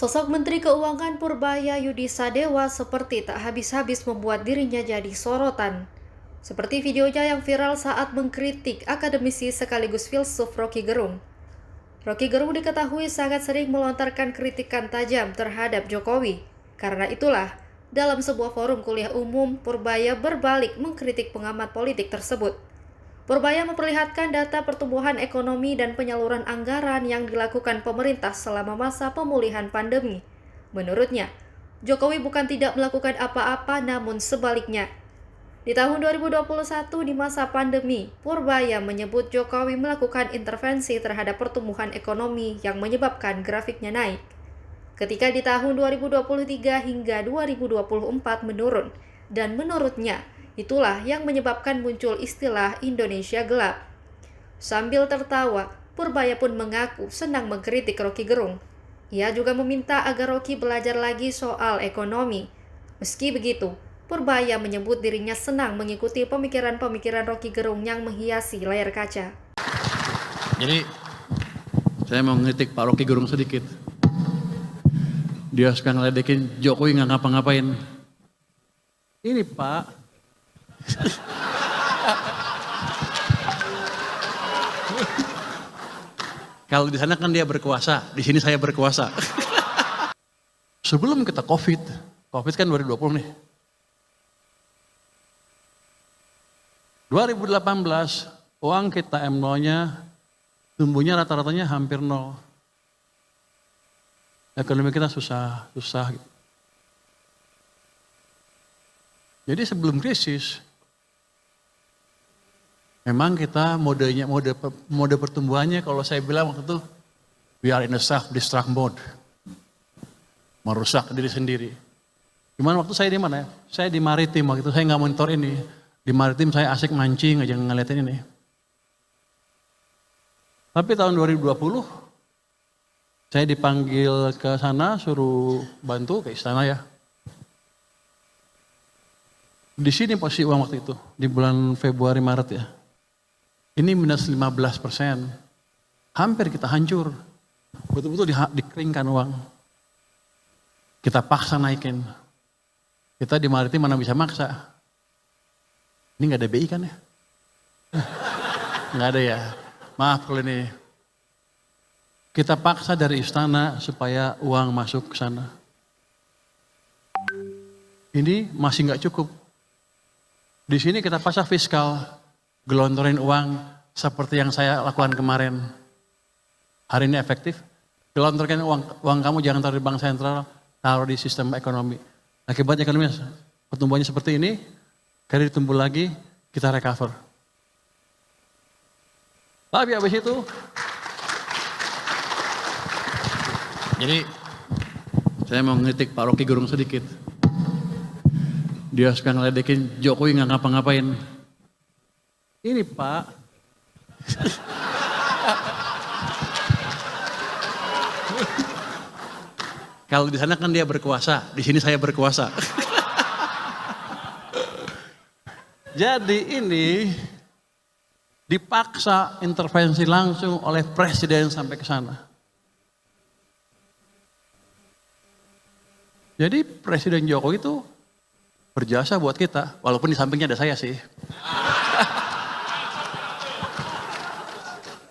Sosok Menteri Keuangan Purbaya Yudi Sadewa seperti tak habis-habis membuat dirinya jadi sorotan. Seperti videonya yang viral saat mengkritik akademisi sekaligus filsuf Rocky Gerung. Rocky Gerung diketahui sangat sering melontarkan kritikan tajam terhadap Jokowi. Karena itulah, dalam sebuah forum kuliah umum, Purbaya berbalik mengkritik pengamat politik tersebut. Purbaya memperlihatkan data pertumbuhan ekonomi dan penyaluran anggaran yang dilakukan pemerintah selama masa pemulihan pandemi. Menurutnya, Jokowi bukan tidak melakukan apa-apa namun sebaliknya. Di tahun 2021 di masa pandemi, Purbaya menyebut Jokowi melakukan intervensi terhadap pertumbuhan ekonomi yang menyebabkan grafiknya naik. Ketika di tahun 2023 hingga 2024 menurun, dan menurutnya, itulah yang menyebabkan muncul istilah Indonesia gelap. Sambil tertawa, Purbaya pun mengaku senang mengkritik Rocky Gerung. Ia juga meminta agar Rocky belajar lagi soal ekonomi. Meski begitu, Purbaya menyebut dirinya senang mengikuti pemikiran-pemikiran Rocky Gerung yang menghiasi layar kaca. Jadi, saya mau ngeritik Pak Rocky Gerung sedikit. Dia suka ngeledekin Jokowi nggak ngapa-ngapain. Ini Pak, kalau di sana kan dia berkuasa, di sini saya berkuasa. Sebelum kita COVID kan 2020 nih. 2018 uang kita M0-nya tumbuhnya rata-ratanya hampir 0. Ekonomi kita susah gitu. Jadi sebelum krisis, memang kita mode pertumbuhannya kalau saya bilang waktu itu we are in a self-destruct mode. Merusak diri sendiri. Gimana waktu saya di mana ya? Saya di maritim waktu itu, saya nggak monitor ini. Di maritim saya asik mancing aja ngeliatin ini. Tapi tahun 2020, saya dipanggil ke sana suruh bantu ke istana ya. Di sini posisi uang waktu itu, di bulan Februari Maret ya. Ini minus 15%. Hampir kita hancur. Betul-betul dikeringkan uang. Kita paksa naikin. Kita di maritim mana bisa maksa. Ini nggak ada BI kan ya? Nggak ada ya. Maaf kalau ini. Kita paksa dari istana supaya uang masuk ke sana. Ini masih nggak cukup. Di sini kita pasang fiskal, gelontorin uang seperti yang saya lakukan kemarin. Hari ini efektif. Gelontorkan uang kamu jangan taruh di bank sentral, taruh di sistem ekonomi. Akibatnya ekonomi pertumbuhannya seperti ini, kredit tumbuh lagi, kita recover. Tapi habis itu, jadi saya mau ngeritik Pak Rocky Gerung sedikit. Dia suka ngeledekin Jokowi nggak ngapa-ngapain. Ini Pak, kalau di sana kan dia berkuasa, di sini saya berkuasa. Jadi ini dipaksa intervensi langsung oleh presiden sampai ke sana. Jadi Presiden Jokowi itu berjasa buat kita, walaupun di sampingnya ada saya sih.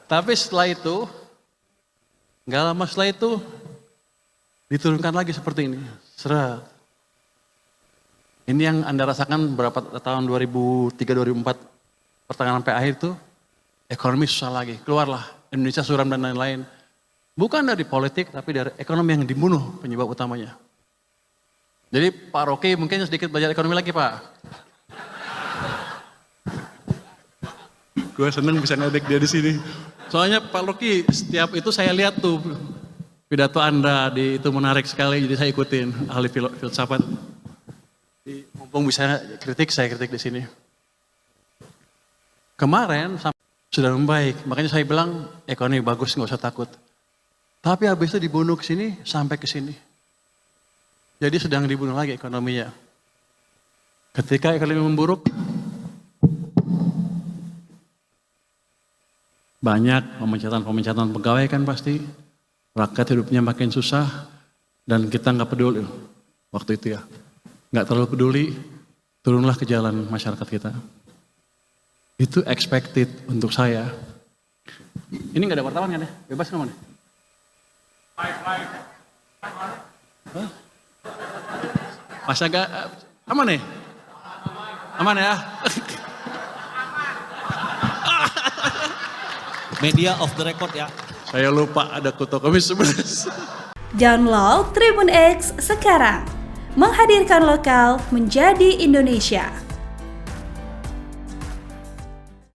Tapi setelah itu, nggak lama setelah itu, diturunkan lagi seperti ini. Seret. Ini yang Anda rasakan berapa tahun 2003-2004, pertengahan sampai akhir itu, ekonomi susah lagi. Keluarlah Indonesia suram dan lain-lain. Bukan dari politik, tapi dari ekonomi yang dibunuh penyebab utamanya. Jadi Pak Rocky mungkin sedikit belajar ekonomi lagi Pak. Gue seneng bisa ngedek dia di sini. Soalnya Pak Rocky setiap itu saya lihat tuh pidato Anda di itu menarik sekali, jadi saya ikutin ahli filsafat. Mumpung bisa kritik, saya kritik di sini. Kemarin sudah membaik, makanya saya bilang ekonomi bagus nggak usah takut. Tapi habis itu dibunuh ke sini sampai ke sini. Jadi sedang dibunuh lagi ekonominya. Ketika ekonomi memburuk, banyak pemecatan pegawai kan pasti. Rakyat hidupnya makin susah. Dan kita nggak peduli waktu itu ya. Nggak terlalu peduli, turunlah ke jalan masyarakat kita. Itu expected untuk saya. Ini nggak ada wartawan kan ya? Bebas ngomong deh. Mas agak aman nih? Aman ya? Media off the record ya. Saya lupa ada Kuto Komis 11. Download Tribun X sekarang. Menghadirkan lokal menjadi Indonesia.